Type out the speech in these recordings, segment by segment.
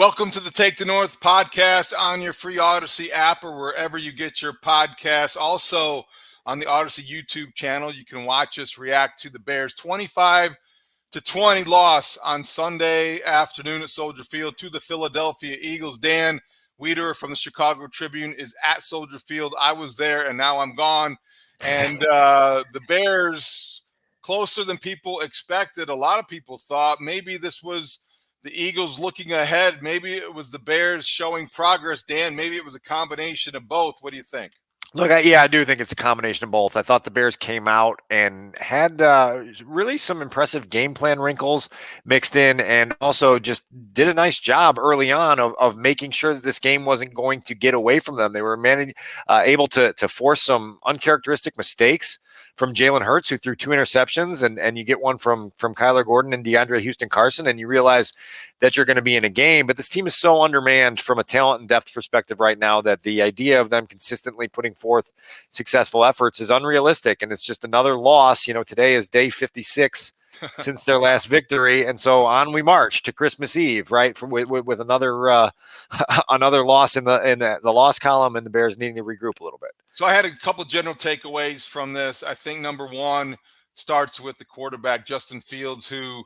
Welcome to the Take the North podcast on your free Odyssey app or wherever you get your podcasts. Also on the Odyssey YouTube channel, you can watch us react to the Bears 25-20 loss on Sunday afternoon at Soldier Field to the Philadelphia Eagles. Dan Wiederer from the Chicago Tribune is at Soldier Field. I was there and now I'm gone. And the Bears, closer than people expected. A lot of people thought maybe this was the Eagles looking ahead. Maybe it was the Bears showing progress. Dan, maybe it was a combination of both. What do you think? Look, I do think it's a combination of both. I thought the Bears came out and had really some impressive game plan wrinkles mixed in, and also just did a nice job early on of making sure that this game wasn't going to get away from them. They were able to force some uncharacteristic mistakes from Jalen Hurts, who threw 2 interceptions, and you get one from Kyler Gordon and DeAndre Houston-Carson, and you realize that you're going to be in a game. But this team is so undermanned from a talent and depth perspective right now that the idea of them consistently putting forth successful efforts is unrealistic, and it's just another loss. You know, today is day 56 since their last victory, and so on we march to Christmas Eve, right? With another another loss in the loss column, and the Bears needing to regroup a little bit. So I had a couple general takeaways from this. I think number one starts with the quarterback, Justin Fields, who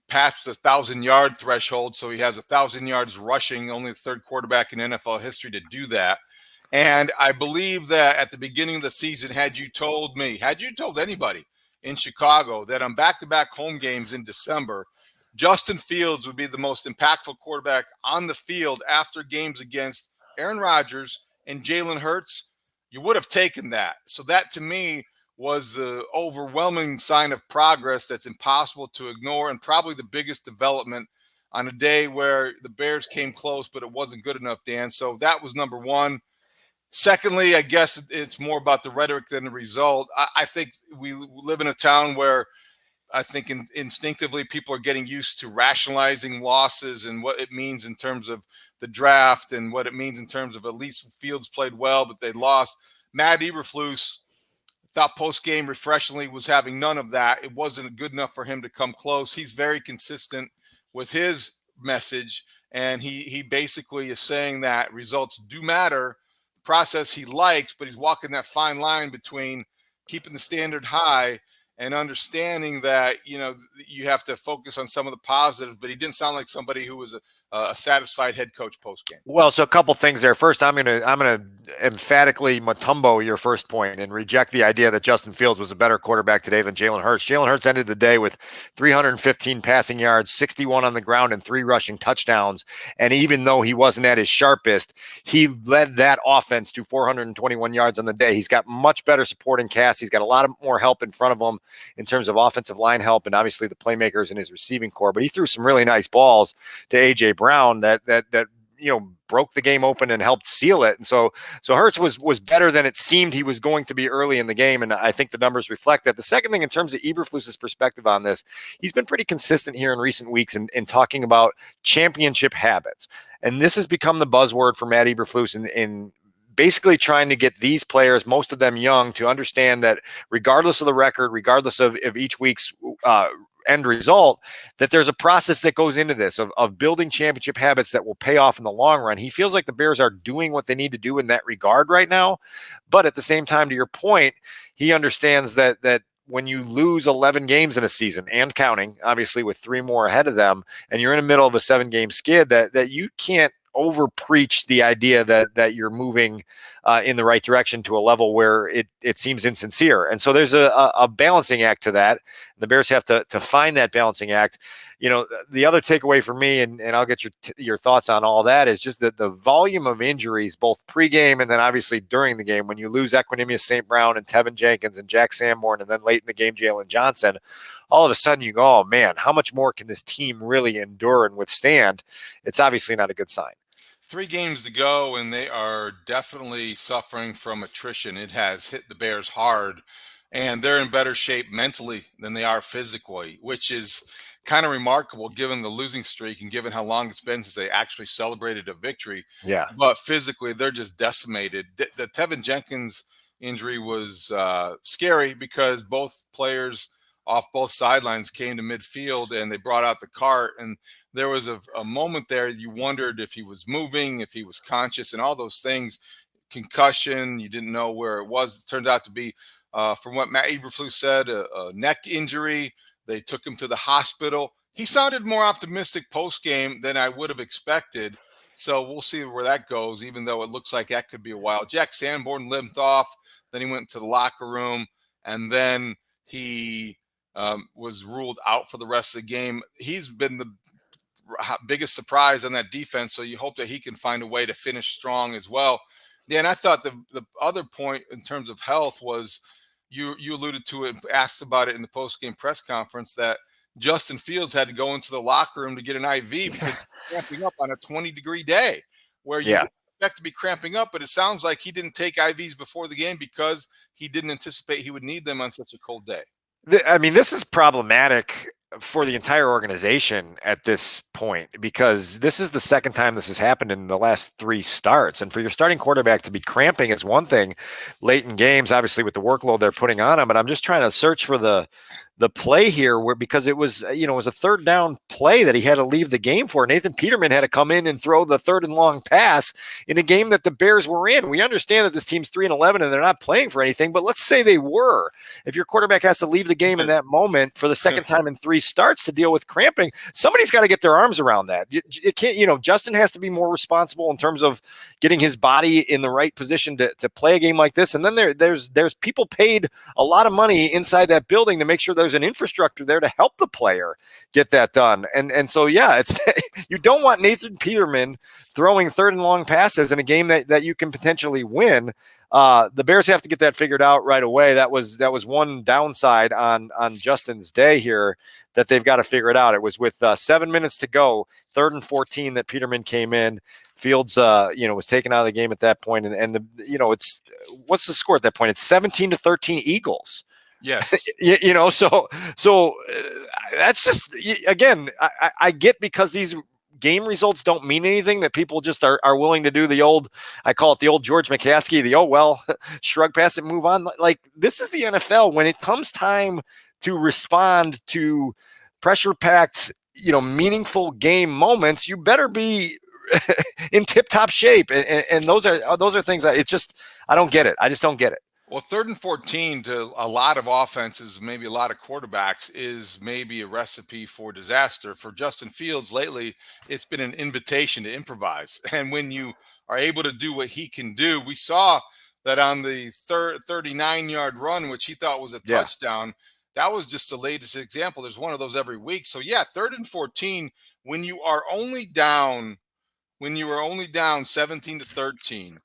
passed the 1,000-yard threshold. So he has 1,000 yards rushing, only the third quarterback in NFL history to do that. And I believe that at the beginning of the season, had you told anybody in Chicago that on back-to-back home games in December, Justin Fields would be the most impactful quarterback on the field after games against Aaron Rodgers and Jalen Hurts, you would have taken that. So that to me was the overwhelming sign of progress that's impossible to ignore, and probably the biggest development on a day where the Bears came close, but it wasn't good enough, Dan. So that was number one. Secondly, I guess it's more about the rhetoric than the result. I think we live in a town where I think instinctively people are getting used to rationalizing losses and what it means in terms of the draft and what it means in terms of at least Fields played well, but they lost. Matt Eberflus thought post-game refreshingly was having none of that. It wasn't good enough for him to come close. He's very consistent with his message, and he basically is saying that results do matter, process he likes, but he's walking that fine line between keeping the standard high and understanding that, you know, you have to focus on some of the positives, but he didn't sound like somebody who was a satisfied head coach post-game. Well, so a couple things there. First, I'm gonna emphatically Matumbo your first point and reject the idea that Justin Fields was a better quarterback today than Jalen Hurts. Jalen Hurts ended the day with 315 passing yards, 61 on the ground, and 3 rushing touchdowns. And even though he wasn't at his sharpest, he led that offense to 421 yards on the day. He's got much better supporting cast. He's got a lot more help in front of him in terms of offensive line help, and obviously the playmakers in his receiving core. But he threw some really nice balls to A.J. Brown that you know broke the game open and helped seal it. And so Hurts was better than it seemed he was going to be early in the game, and I think the numbers reflect that. The second thing, in terms of Eberflus's perspective on this, he's been pretty consistent here in recent weeks in talking about championship habits, and this has become the buzzword for Matt Eberflus in basically trying to get these players, most of them young, to understand that regardless of the record, regardless of each week's end result, that there's a process that goes into this of building championship habits that will pay off in the long run. He feels like the Bears are doing what they need to do in that regard right now. But at the same time, to your point, he understands that when you lose 11 games in a season and counting, obviously with 3 more ahead of them, and you're in the middle of a 7-game skid, that you can't over preach the idea that you're moving in the right direction to a level where it seems insincere. And so there's a balancing act to that. The Bears have to find that balancing act. You know, the other takeaway for me, and I'll get your thoughts on all that, is just that the volume of injuries, both pregame and then obviously during the game, when you lose Equanimeous St. Brown and Tevin Jenkins and Jack Sanborn, and then late in the game, Jalen Johnson, all of a sudden you go, oh man, how much more can this team really endure and withstand? It's obviously not a good sign. 3 games to go, and they are definitely suffering from attrition. It has hit the Bears hard, and they're in better shape mentally than they are physically, which is kind of remarkable given the losing streak and given how long it's been since they actually celebrated a victory. Yeah. But physically, they're just decimated. The Tevin Jenkins injury was scary because both players off both sidelines came to midfield, and they brought out the cart. And there was a moment there you wondered if he was moving, if he was conscious, and all those things. Concussion, you didn't know where it was. It turned out to be, from what Matt Eberflus said, a neck injury. They took him to the hospital. He sounded more optimistic post-game than I would have expected. So we'll see where that goes, even though it looks like that could be a while. Jack Sanborn limped off. Then he went to the locker room, and then he was ruled out for the rest of the game. He's been the biggest surprise on that defense, so you hope that he can find a way to finish strong as well. Yeah, and I thought the other point in terms of health was you alluded to it, asked about it in the post-game press conference, that Justin Fields had to go into the locker room to get an IV because he's cramping up on a 20-degree day where you expect to be cramping up, but it sounds like he didn't take IVs before the game because he didn't anticipate he would need them on such a cold day. I mean, this is problematic for the entire organization at this point, because this is the second time this has happened in the last 3 starts. And for your starting quarterback to be cramping is one thing late in games, obviously with the workload they're putting on him. But I'm just trying to search for the play here, where, because it was, it was a third down play that he had to leave the game for. Nathan Peterman had to come in and throw the third and long pass in a game that the Bears were in. We understand that this team's 3-11 and they're not playing for anything, but let's say they were. If your quarterback has to leave the game in that moment for the second time in 3 starts to deal with cramping, somebody's got to get their arms around that. It can't, Justin has to be more responsible in terms of getting his body in the right position to play a game like this. And then there's people paid a lot of money inside that building to make sure there's an infrastructure there to help the player get that done. And so, yeah, it's you don't want Nathan Peterman throwing third and long passes in a game that you can potentially win. The Bears have to get that figured out right away. That was one downside on Justin's day here, that they've got to figure it out. It was with 7 minutes to go, 3rd and 14, that Peterman came in. Fields, was taken out of the game at that point, and it's, what's the score at that point? It's 17-13 Eagles. Yes. So that's just, again, I get, because these game results don't mean anything, that people just are willing to do the old, I call it the old George McCaskey, shrug past it, move on. Like, this is the NFL. When it comes time to respond to pressure-packed, meaningful game moments, you better be in tip-top shape. And those are things I don't get it. I just don't get it. Well, 3rd and 14 to a lot of offenses, maybe a lot of quarterbacks, is maybe a recipe for disaster. For Justin Fields lately, it's been an invitation to improvise. And when you are able to do what he can do, we saw that on the 39-yard run, which he thought was a touchdown. That was just the latest example. There's one of those every week. So, 3rd and 14, when you are only down 17-13,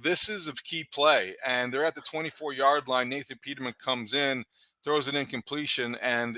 this is a key play, and they're at the 24-yard line. Nathan Peterman comes in, throws an incompletion, and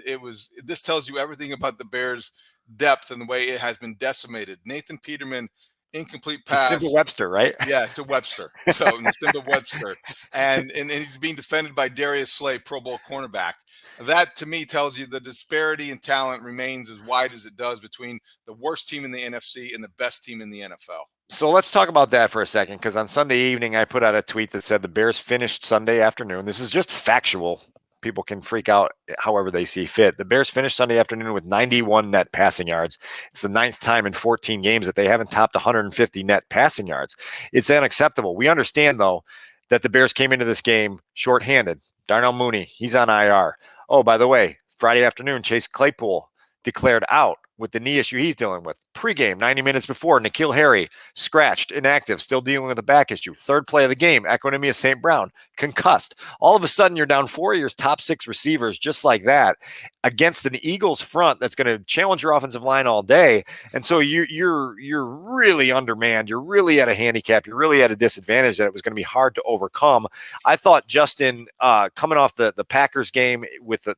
this tells you everything about the Bears' depth and the way it has been decimated. Nathan Peterman, incomplete pass. To Webster, right? Yeah, to Webster. So to Webster, and he's being defended by Darius Slay, Pro Bowl cornerback. That, to me, tells you the disparity in talent remains as wide as it does between the worst team in the NFC and the best team in the NFL. So let's talk about that for a second, because on Sunday evening, I put out a tweet that said the Bears finished Sunday afternoon. This is just factual. People can freak out however they see fit. The Bears finished Sunday afternoon with 91 net passing yards. It's the 9th time in 14 games that they haven't topped 150 net passing yards. It's unacceptable. We understand, though, that the Bears came into this game shorthanded. Darnell Mooney, he's on IR. Oh, by the way, Friday afternoon, Chase Claypool declared out with the knee issue he's dealing with. Pre-game, 90 minutes before, N'Keal Harry, scratched, inactive, still dealing with a back issue. 3rd play of the game, Equanimous St. Brown, concussed. All of a sudden, you're down 4 of your top 6 receivers just like that against an Eagles front that's going to challenge your offensive line all day. And so you're really undermanned. You're really at a handicap. You're really at a disadvantage that it was going to be hard to overcome. I thought Justin, coming off the Packers game with the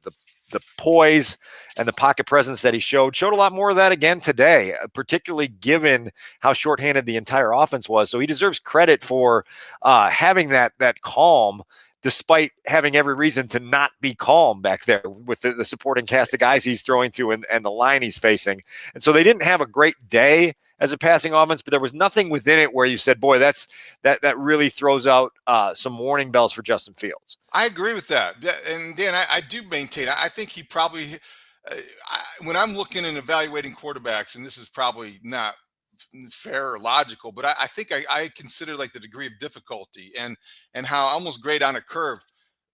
poise and the pocket presence that he showed a lot more of that again today, particularly given how shorthanded the entire offense was. So he deserves credit for having that calm despite having every reason to not be calm back there with the supporting cast of guys he's throwing to and the line he's facing. And so they didn't have a great day as a passing offense, but there was nothing within it where you said, boy, that really throws out some warning bells for Justin Fields. I agree with that. And Dan, I do maintain, I think he probably, when I'm looking and evaluating quarterbacks, and this is probably not fair or logical, but I think I consider like the degree of difficulty and how almost great on a curve.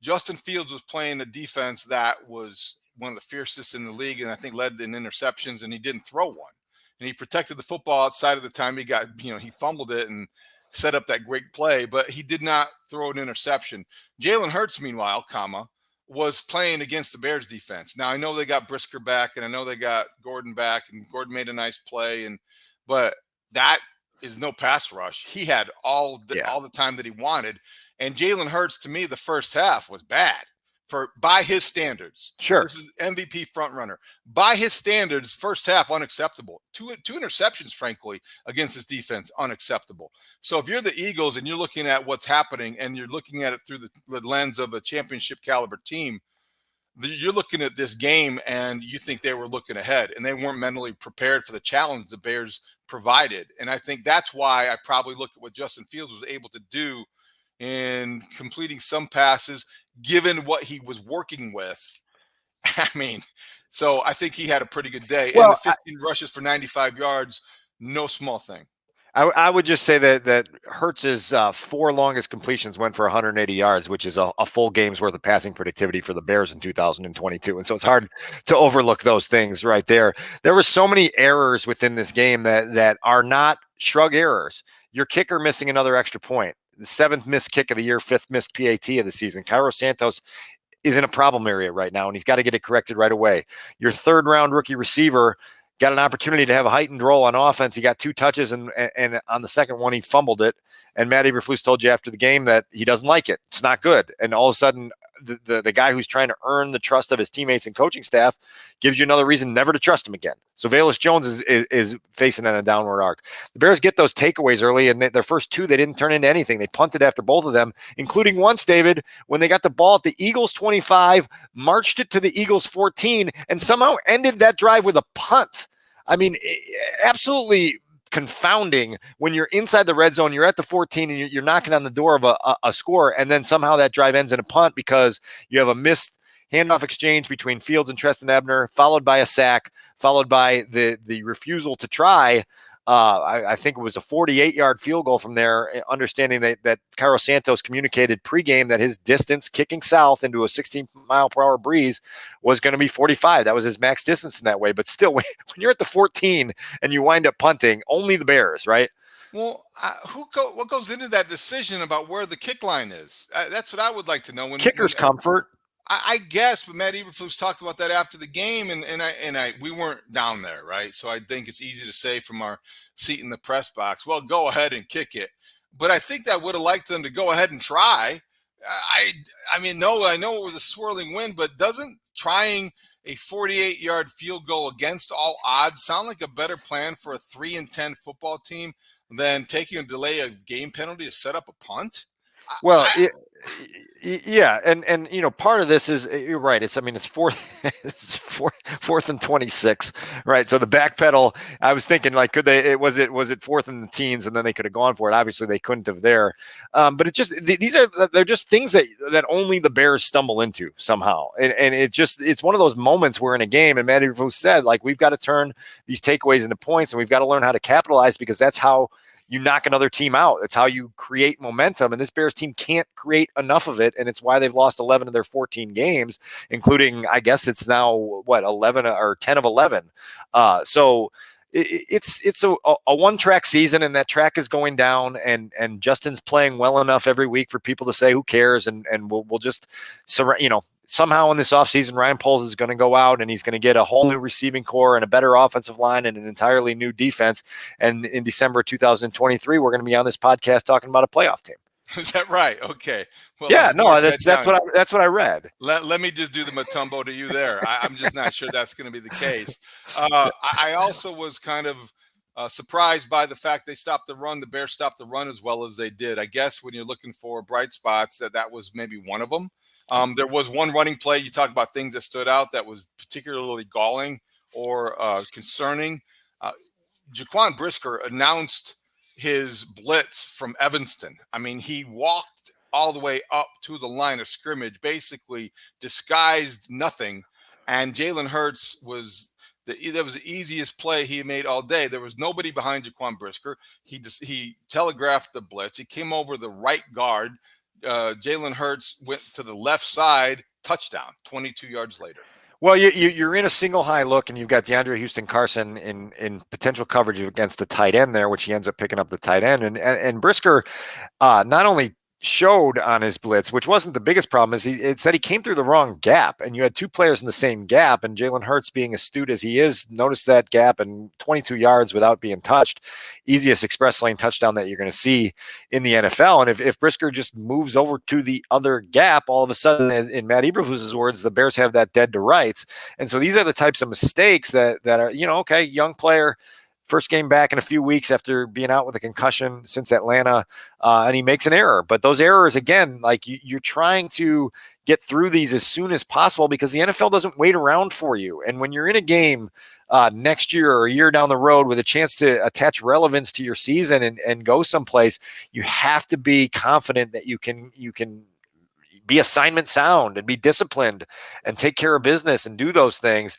Justin Fields was playing a defense that was one of the fiercest in the league, and I think led in interceptions, and he didn't throw one. And he protected the football outside of the time he got, he fumbled it and set up that great play, but he did not throw an interception. Jalen Hurts, meanwhile, was playing against the Bears defense. Now I know they got Brisker back, and I know they got Gordon back, and Gordon made a nice play, but that is no pass rush. He had all the time that he wanted, and Jalen Hurts, to me, the first half was bad by his standards. Sure, this is MVP front runner by his standards. First half unacceptable. Two interceptions, frankly, against this defense, unacceptable. So if you're the Eagles and you're looking at what's happening and you're looking at it through the lens of a championship caliber team, you're looking at this game and you think they were looking ahead and they weren't mentally prepared for the challenge the Bears provided. And I think that's why I probably look at what Justin Fields was able to do in completing some passes, given what he was working with. I mean, so I think he had a pretty good day. Well, and the 15 rushes for 95 yards, no small thing. I would just say that Hurts's 4 longest completions went for 180 yards, which is a full game's worth of passing productivity for the Bears in 2022. And so it's hard to overlook those things right there. There were so many errors within this game that are not shrug errors. Your kicker missing another extra point, the 7th missed kick of the year, 5th missed PAT of the season. Cairo Santos is in a problem area right now, and he's got to get it corrected right away. Your 3rd-round rookie receiver got an opportunity to have a heightened role on offense. He got 2 touches, and on the second one, he fumbled it. And Matt Eberflus told you after the game that he doesn't like it. It's not good. And all of a sudden, the guy who's trying to earn the trust of his teammates and coaching staff gives you another reason never to trust him again. So Velus Jones is facing on a downward arc. The Bears get those takeaways early, and their first 2, they didn't turn into anything. They punted after both of them, including once, David, when they got the ball at the Eagles 25, marched it to the Eagles 14, and somehow ended that drive with a punt. I mean, absolutely confounding when you're inside the red zone, you're at the 14 and you're knocking on the door of a score, and then somehow that drive ends in a punt because you have a missed handoff exchange between Fields and Treston Ebner, followed by a sack, followed by the refusal to try. I think it was a 48-yard field goal from there, understanding that Cairo Santos communicated pregame that his distance kicking south into a 16-mile-per-hour breeze was going to be 45. That was his max distance in that way. But still, when you're at the 14 and you wind up punting, only the Bears, right? Well, what goes into that decision about where the kick line is? That's what I would like to know. Kicker's comfort. I guess, but Matt Eberflus talked about that after the game, and we weren't down there, right? So I think it's easy to say from our seat in the press box, well, go ahead and kick it. But I think I would have liked them to go ahead and try. I know it was a swirling wind, but doesn't trying a 48-yard field goal against all odds sound like a better plan for a 3-10 football team than taking a delay of game penalty to set up a punt? Well, yeah, and part of this is you're right. It's 4th and 26, right? So the back pedal. I was thinking like, could they? Was it 4th in the teens, and then they could have gone for it. Obviously, they couldn't have there. But it just they're just things that only the Bears stumble into somehow, and it's one of those moments where in a game, and Matt Eberflus said like we've got to turn these takeaways into points, and we've got to learn how to capitalize because that's how you knock another team out. That's how you create momentum. And this Bears team can't create enough of it. And it's why they've lost 11 of their 14 games, including, I guess it's now 11 or 10 of 11. So it's a one-track season, and that track is going down, and Justin's playing well enough every week for people to say, who cares? And we'll just, somehow in this offseason, Ryan Poles is going to go out and he's going to get a whole new receiving core and a better offensive line and an entirely new defense. And in December 2023, we're going to be on this podcast talking about a playoff team. Is that right? Okay. Well, yeah, no, that's what I read. Let me just do the Matumbo to you there. I'm just not sure that's going to be the case. I also was kind of surprised by the fact they stopped the run. The Bears stopped the run as well as they did. I guess when you're looking for bright spots, that was maybe one of them. There was one running play. You talk about things that stood out that was particularly galling or concerning. Jaquan Brisker announced his blitz from Evanston. I mean, he walked all the way up to the line of scrimmage, basically disguised nothing. And Jalen Hurts that was the easiest play he made all day. There was nobody behind Jaquan Brisker. He telegraphed the blitz. He came over the right guard. Jalen Hurts went to the left side, touchdown, 22 yards later. Well, you're in a single high look, and you've got DeAndre Houston-Carson in potential coverage against the tight end there, which he ends up picking up the tight end. And Brisker not only showed on his blitz, which wasn't the biggest problem, is it said he came through the wrong gap, and you had two players in the same gap, and Jalen Hurts, being astute as he is, noticed that gap, and 22 yards without being touched, easiest express lane touchdown that you're going to see in the NFL. And if Brisker just moves over to the other gap, all of a sudden, in Matt Eberflus's words, the Bears have that dead to rights. And so these are the types of mistakes that are, okay, young player, first game back in a few weeks after being out with a concussion since Atlanta, and he makes an error. But those errors, again, like you're trying to get through these as soon as possible because the NFL doesn't wait around for you. And when you're in a game next year or a year down the road with a chance to attach relevance to your season and go someplace, you have to be confident that you can be assignment sound and be disciplined and take care of business and do those things.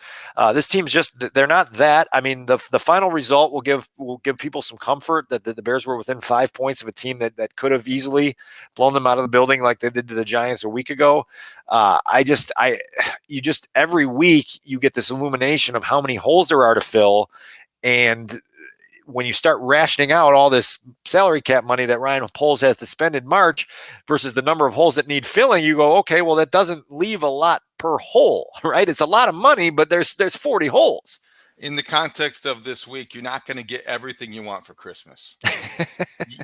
This team's they're not that. I mean, the final result will give people some comfort that the Bears were within 5 points of a team that could have easily blown them out of the building like they did to the Giants a week ago. Every week you get this illumination of how many holes there are to fill. And when you start rationing out all this salary cap money that Ryan Poles has to spend in March versus the number of holes that need filling, you go, okay, well, that doesn't leave a lot per hole, right? It's a lot of money, but there's 40 holes. In the context of this week, you're not going to get everything you want for Christmas.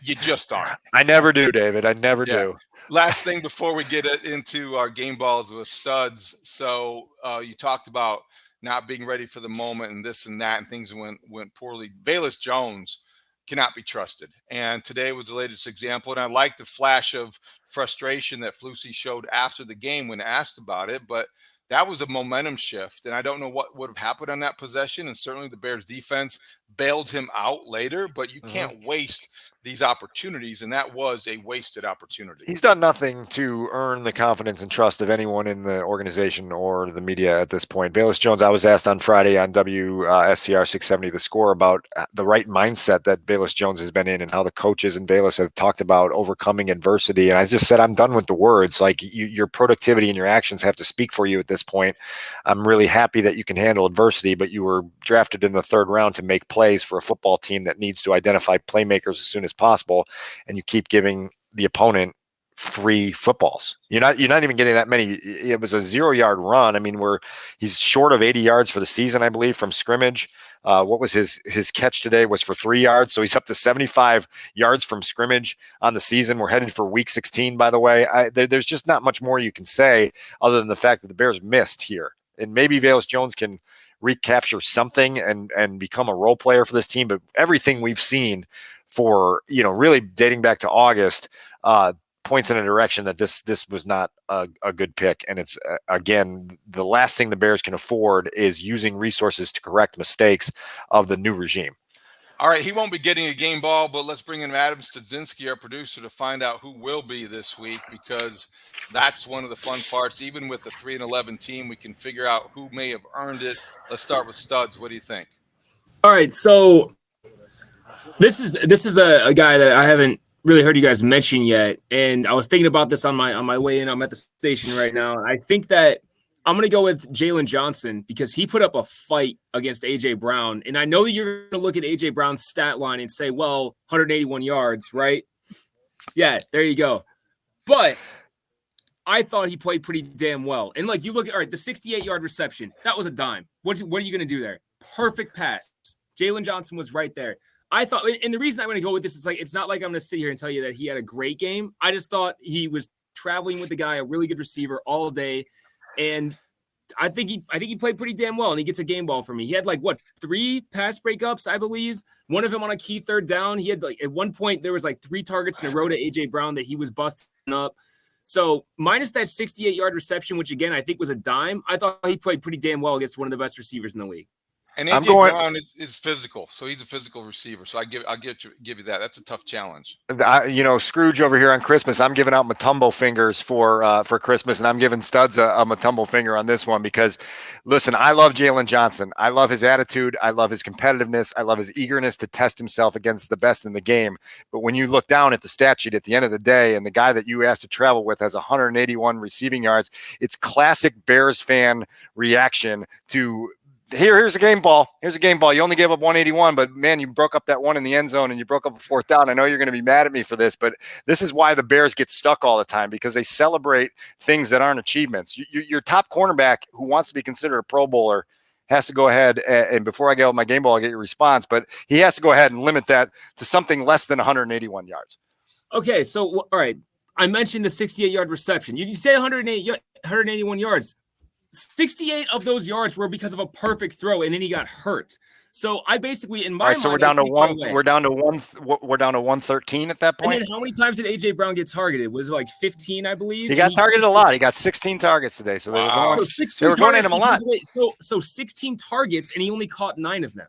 You just aren't. I never do, David. I never do. Last thing before we get into our game balls with studs. So you talked about not being ready for the moment and this and that, and things went poorly. Velus Jones cannot be trusted. And today was the latest example. And I like the flash of frustration that Flusy showed after the game when asked about it, but that was a momentum shift. And I don't know what would have happened on that possession. And certainly the Bears defense bailed him out later, but you can't waste these opportunities. And that was a wasted opportunity. He's done nothing to earn the confidence and trust of anyone in the organization or the media at this point. Velus Jones, I was asked on Friday on WSCR 670 The Score about the right mindset that Velus Jones has been in and how the coaches and Velus have talked about overcoming adversity. And I just said, I'm done with the words. Like your productivity and your actions have to speak for you at this point. I'm really happy that you can handle adversity, but you were drafted in the third round to make plays for a football team that needs to identify playmakers as soon as possible, and you keep giving the opponent free footballs. You're not even getting that many. It was a 0-yard run. I mean, he's short of 80 yards for the season, I believe, from scrimmage. What was his catch today was for 3 yards, so he's up to 75 yards from scrimmage on the season. We're headed for week 16, by the way. There's just not much more you can say other than the fact that the Bears missed here, and maybe Velus Jones can recapture something and become a role player for this team. But everything we've seen for, really dating back to August, points in a direction that this was not a good pick. And it's, again, the last thing the Bears can afford is using resources to correct mistakes of the new regime. All right, he won't be getting a game ball, but let's bring in Adam Studzinski, our producer, to find out who will be this week, because that's one of the fun parts. Even with a 3-11 team, we can figure out who may have earned it. Let's start with Studs. What do you think? All right, so this is a guy that I haven't really heard you guys mention yet, and I was thinking about this on my way in. I'm at the station right now. I think that I'm going to go with Jalen Johnson because he put up a fight against A.J. Brown. And I know you're going to look at A.J. Brown's stat line and say, well, 181 yards, right? Yeah, there you go. But I thought he played pretty damn well. And, you look at, all right, the 68-yard reception, that was a dime. What are you going to do there? Perfect pass. Jalen Johnson was right there. I thought, and the reason I'm going to go with this, it's not like I'm going to sit here and tell you that he had a great game. I just thought he was traveling with the guy, a really good receiver all day. And I think he played pretty damn well, and he gets a game ball for me. He had like 3 pass breakups, I believe. One of them on a key third down. He had at one point there was 3 targets in a row to AJ Brown that he was busting up. So minus that 68-yard reception, which again I think was a dime, I thought he played pretty damn well against one of the best receivers in the league. And AJ Brown is physical, so he's a physical receiver. So I'll give you that. That's a tough challenge. Scrooge over here on Christmas, I'm giving out Mutombo fingers for Christmas, and I'm giving Studs a Mutombo finger on this one because, listen, I love Jalen Johnson. I love his attitude. I love his competitiveness. I love his eagerness to test himself against the best in the game. But when you look down at the stat sheet at the end of the day, and the guy that you asked to travel with has 181 receiving yards, it's classic Bears fan reaction to. Here's a game ball. Here's a game ball. You only gave up 181, but man, you broke up that one in the end zone and you broke up a 4th down. I know you're going to be mad at me for this, but this is why the Bears get stuck all the time, because they celebrate things that aren't achievements. Your top cornerback who wants to be considered a Pro Bowler has to go ahead and before I get out my game ball, I'll get your response, but he has to go ahead and limit that to something less than 181 yards. Okay, so all right. I mentioned the 68-yard reception. You say 181 yards. 68 of those yards were because of a perfect throw, and then he got hurt. So I basically, in my mind, so we're down to one. We're down to 113 at that point. And then how many times did AJ Brown get targeted? Was it 15, I believe? He got targeted a lot. He got 16 targets today. So they were going at him a lot. So 16 targets, and he only caught 9 of them.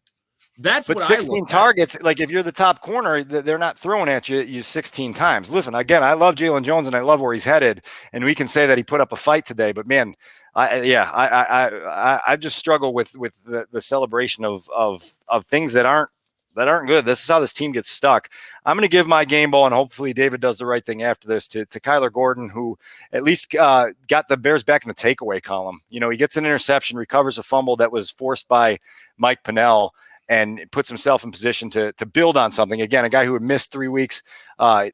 That's but what 16 targets, if you're the top corner, they're not throwing at you 16 times. Listen, again, I love Jalen Jones and I love where he's headed, and we can say that he put up a fight today. But man, I just struggle with the celebration of things that aren't good. This is how this team gets stuck. I'm going to give my game ball, and hopefully David does the right thing after this, to Kyler Gordon, who at least got the Bears back in the takeaway column. He gets an interception, recovers a fumble that was forced by Mike Pennell, and puts himself in position to build on something. Again, a guy who had missed 3 weeks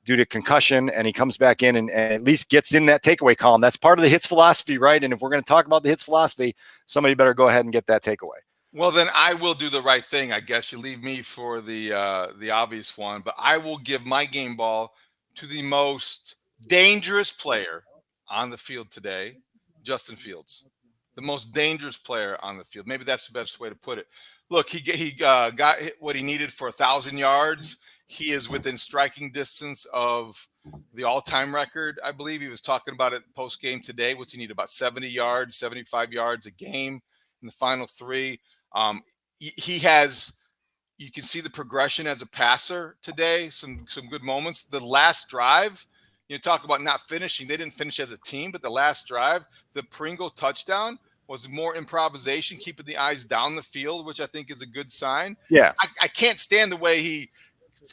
due to concussion, and he comes back in and at least gets in that takeaway column. That's part of the hits philosophy, right? And if we're going to talk about the hits philosophy, somebody better go ahead and get that takeaway. Well, then I will do the right thing. I guess you leave me for the obvious one, but I will give my game ball to the most dangerous player on the field today, Justin Fields. The most dangerous player on the field. Maybe that's the best way to put it. Look, he got what he needed for 1,000 yards. He is within striking distance of the all-time record. I believe he was talking about it post-game today. What's he need? About 70 yards, 75 yards a game in the final 3. He has, you can see the progression as a passer today. Some good moments. The last drive, talk about not finishing. They didn't finish as a team, but the last drive, the Pringle touchdown, was more improvisation, keeping the eyes down the field, which I think is a good sign. Yeah. I can't stand the way he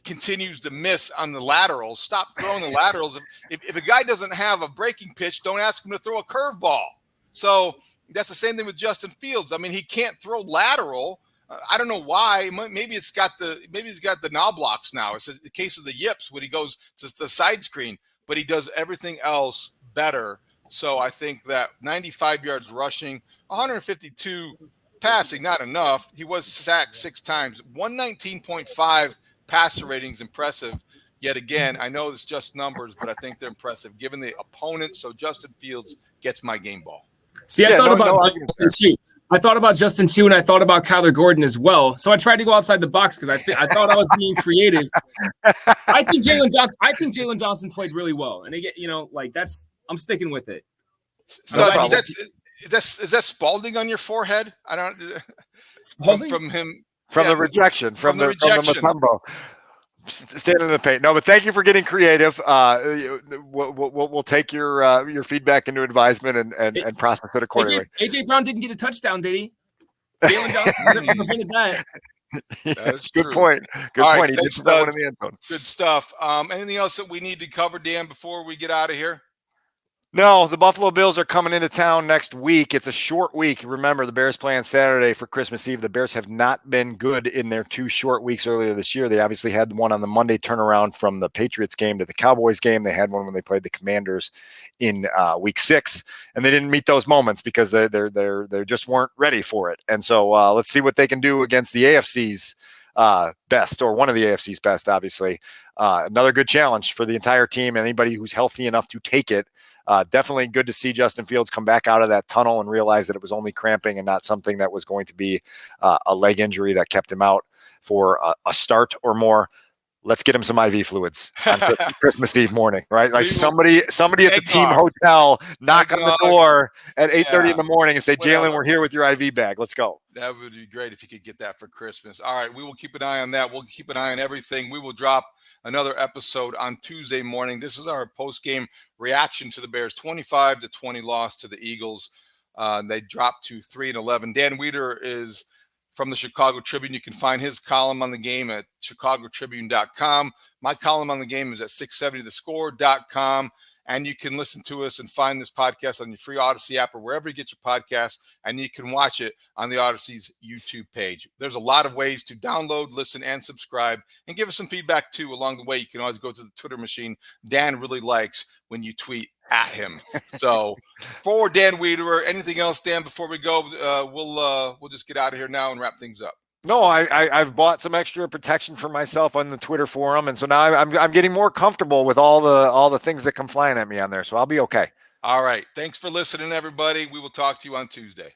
continues to miss on the laterals. Stop throwing the laterals. If a guy doesn't have a breaking pitch, don't ask him to throw a curveball. So that's the same thing with Justin Fields. I mean, he can't throw lateral. I don't know why. Maybe he's got the knob blocks now. It's the case of the yips when he goes to the side screen, but he does everything else better. So I think that 95 yards rushing, 152 passing, not enough. He was sacked 6 times. 119.5 passer ratings, impressive. Yet again, I know it's just numbers, but I think they're impressive given the opponent. So Justin Fields gets my game ball. See, I thought about Justin too. I thought about Justin too, and I thought about Kyler Gordon as well. So I tried to go outside the box because I thought I was being creative. I think Jalen Johnson played really well, and again, I'm sticking with it. Is that Spalding on your forehead? I don't. From him. From the rejection. From the Mutombo. Standing in the paint. No, but thank you for getting creative. We'll take your feedback into advisement and process it accordingly. AJ Brown didn't get a touchdown, did he? Jalen Johnson prevented that. That's good true. Point. Good All point. Right, he did that one in the end zone. Good stuff. Anything else that we need to cover, Dan, before we get out of here? No, the Buffalo Bills are coming into town next week. It's a short week. Remember, the Bears play on Saturday for Christmas Eve. The Bears have not been good in their 2 short weeks earlier this year. They obviously had one on the Monday turnaround from the Patriots game to the Cowboys game. They had one when they played the Commanders in week 6, and they didn't meet those moments because they just weren't ready for it. And so let's see what they can do against the AFC's best, or one of the AFC's best, obviously. Another good challenge for the entire team. Anybody who's healthy enough to take it. Definitely good to see Justin Fields come back out of that tunnel and realize that it was only cramping and not something that was going to be a leg injury that kept him out for a start or more. Let's get him some IV fluids on Christmas Eve morning, right? Like somebody at the team hotel knock on the door at 8:30 in the morning and say, Jalen, we're here with your IV bag. Let's go. That would be great if you could get that for Christmas. All right, we will keep an eye on that. We'll keep an eye on everything. We will drop another episode on Tuesday morning. This is our post-game reaction to the Bears' 25-20 loss to the Eagles. They dropped to 3-11. Dan Wiederer is from the Chicago Tribune. You can find his column on the game at chicagotribune.com. My column on the game is at 670thescore.com. And you can listen to us and find this podcast on your free Odyssey app or wherever you get your podcasts. And you can watch it on the Odyssey's YouTube page. There's a lot of ways to download, listen, and subscribe. And give us some feedback, too, along the way. You can always go to the Twitter machine. Dan really likes when you tweet at him. So for Dan Wiederer, anything else, Dan, before we go? We'll just get out of here now and wrap things up. No, I've bought some extra protection for myself on the Twitter forum, and so now I'm getting more comfortable with all the things that come flying at me on there. So I'll be okay. All right. Thanks for listening, everybody. We will talk to you on Tuesday.